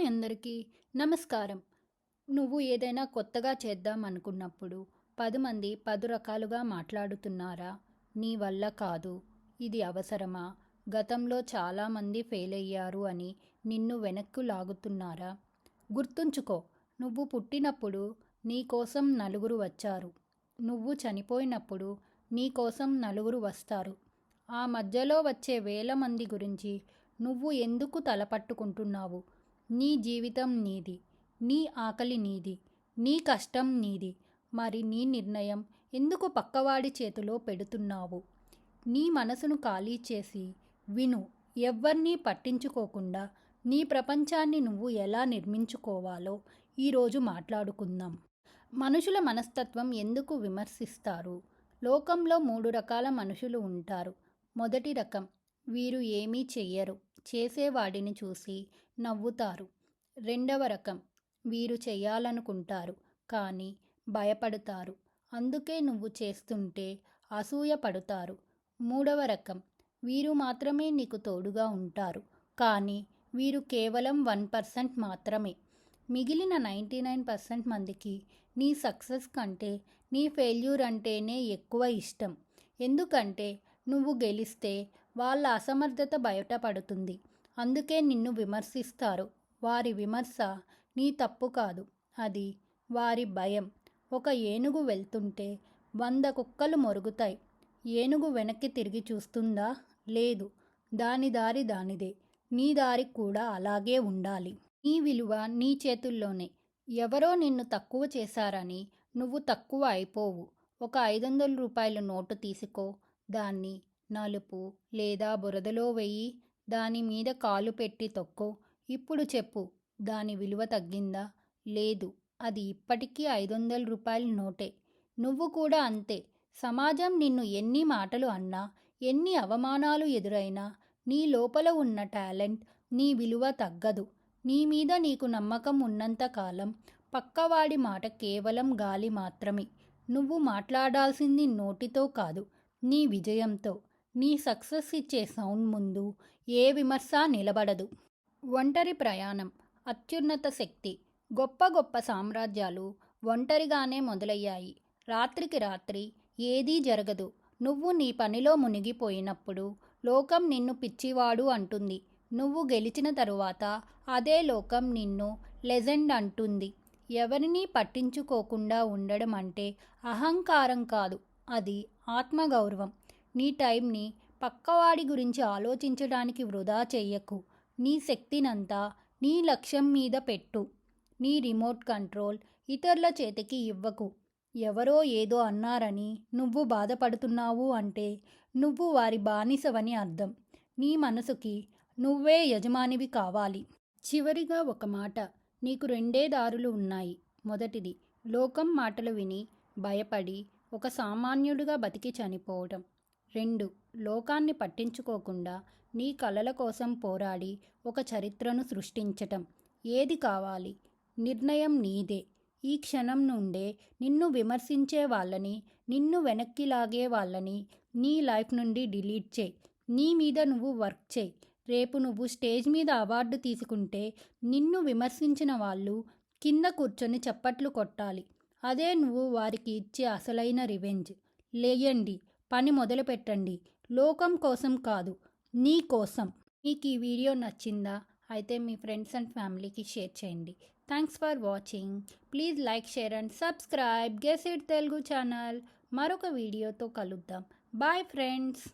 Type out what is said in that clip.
Hi అందరికీ నమస్కారం. నువ్వు ఏదైనా కొత్తగా చేద్దాం అనుకున్నప్పుడు 10 మంది 10 రకాలుగా మాట్లాడుతున్నారా? నీ వల్ల కాదు, ఇది అవసరమా, గతంలో చాలామంది ఫెయిల్ అయ్యారు అని నిన్ను వెనక్కు లాగుతున్నారా? గుర్తుంచుకో, నువ్వు పుట్టినప్పుడు నీ కోసం నలుగురు వచ్చారు. నువ్వు చనిపోయినప్పుడు నీ కోసం నలుగురు వస్తారు. ఆ మధ్యలో వచ్చే వేల మంది గురించి నువ్వు ఎందుకు తలపట్టుకుంటున్నావు? నీ జీవితం నీది, నీ ఆకలి నీది, నీ కష్టం నీది. మరి నీ నిర్ణయం ఎందుకు పక్కవాడి చేతిలో పెడుతున్నావు? నీ మనసును ఖాళీ చేసి విను. ఎవ్వరినీ పట్టించుకోకుండా నీ ప్రపంచాన్ని నువ్వు ఎలా నిర్మించుకోవాలో ఈరోజు మాట్లాడుకుందాం. మనుషుల మనస్తత్వం ఎందుకు విమర్శిస్తారు? లోకంలో 3 రకాల మనుషులు ఉంటారు. మొదటి రకం, వీరు ఏమీ చెయ్యరు, చేసేవాడిని చూసి నవ్వుతారు. రెండవ రకం, వీరు చెయ్యాలనుకుంటారు కానీ భయపడతారు, అందుకే నువ్వు చేస్తుంటే అసూయ పడుతారు. మూడవ రకం, వీరు మాత్రమే నీకు తోడుగా ఉంటారు కానీ వీరు కేవలం 1% మాత్రమే. మిగిలిన 99% మందికి నీ సక్సెస్ కంటే నీ ఫెయిల్యూర్ అంటేనే ఎక్కువ ఇష్టం. ఎందుకంటే నువ్వు గెలిస్తే వాళ్ళ అసమర్థత బయటపడుతుంది, అందుకే నిన్ను విమర్శిస్తారు. వారి విమర్శ నీ తప్పు కాదు, అది వారి భయం. ఒక ఏనుగు వెళ్తుంటే 100 కుక్కలు మొరుగుతాయి. ఏనుగు వెనక్కి తిరిగి చూస్తుందా? లేదు. దాని దారి దానిదే. నీ దారి కూడా అలాగే ఉండాలి. నీ విలువ నీ చేతుల్లోనే. ఎవరో నిన్ను తక్కువ చేశారని నువ్వు తక్కువ అయిపోవు. ఒక 500 రూపాయల నోటు తీసుకో, దాన్ని నలుపు లేదా బురదలో వెయ్యి, దాని మీద కాలు పెట్టి తొక్కో. ఇప్పుడు చెప్పు, దాని విలువ తగ్గిందా? లేదు. అది ఇప్పటికీ 500 రూపాయల నోటే. నువ్వు కూడా అంతే. సమాజం నిన్ను ఎన్ని మాటలు అన్నా, ఎన్ని అవమానాలు ఎదురైనా నీ లోపల ఉన్న టాలెంట్, నీ విలువ తగ్గదు. నీ మీద నీకు నమ్మకం ఉన్నంతకాలం పక్కవాడి మాట కేవలం గాలి మాత్రమే. నువ్వు మాట్లాడాల్సింది నోటితో కాదు, నీ విజయంతో. నీ సక్సెస్ ఇచ్చే సౌండ్ ముందు ఏ విమర్శ నిలబడదు. ఒంటరి ప్రయాణం అత్యున్నత శక్తి. గొప్ప గొప్ప సామ్రాజ్యాలు ఒంటరిగానే మొదలయ్యాయి. రాత్రికి రాత్రి ఏదీ జరగదు. నువ్వు నీ పనిలో మునిగిపోయినప్పుడు లోకం నిన్ను పిచ్చివాడు అంటుంది. నువ్వు గెలిచిన తరువాత అదే లోకం నిన్ను లెజెండ్ అంటుంది. ఎవరినీ పట్టించుకోకుండా ఉండడం అంటే అహంకారం కాదు, అది ఆత్మగౌరవం. నీ టైంని పక్కవాడి గురించి ఆలోచించడానికి వృధా చెయ్యకు. నీ శక్తినంతా నీ లక్ష్యం మీద పెట్టు. నీ రిమోట్ కంట్రోల్ ఇతరుల చేతికి ఇవ్వకు. ఎవరో ఏదో అన్నారని నువ్వు బాధపడుతున్నావు అంటే నువ్వు వారి బానిసవని అర్థం. నీ మనసుకి నువ్వే యజమానివి కావాలి. చివరిగా ఒక మాట, నీకు 2 దారులు ఉన్నాయి. మొదటిది, లోకం మాటలు విని భయపడి ఒక సామాన్యుడిగా బతికి చనిపోవడం. 2, లోకాన్ని పట్టించుకోకుండా నీ కలల కోసం పోరాడి ఒక చరిత్రను సృష్టించటం. ఏది కావాలి? నిర్ణయం నీదే. ఈ క్షణం నుండే నిన్ను విమర్శించే వాళ్ళని, నిన్ను వెనక్కి లాగే వాళ్ళని నీ లైఫ్ నుండి డిలీట్ చేయి. నీ మీద నువ్వు వర్క్ చేయి. రేపు నువ్వు స్టేజ్ మీద అవార్డు తీసుకుంటే నిన్ను విమర్శించిన వాళ్ళు కింద కూర్చొని చప్పట్లు కొట్టాలి. అదే నువ్వు వారికి ఇచ్చే అసలైన రివెంజ్. లేయండి, పని మొదలు పెట్టండి. లోకం కోసం కాదు, నీ కోసం. మీకు ఈ వీడియో నచ్చిందా? అయితే మీ ఫ్రెండ్స్ అండ్ ఫ్యామిలీకి షేర్ చేయండి. Thanks for watching. Please like, share and subscribe guess it Telugu channel. మరొక వీడియోతో కలుద్దాం. Bye friends.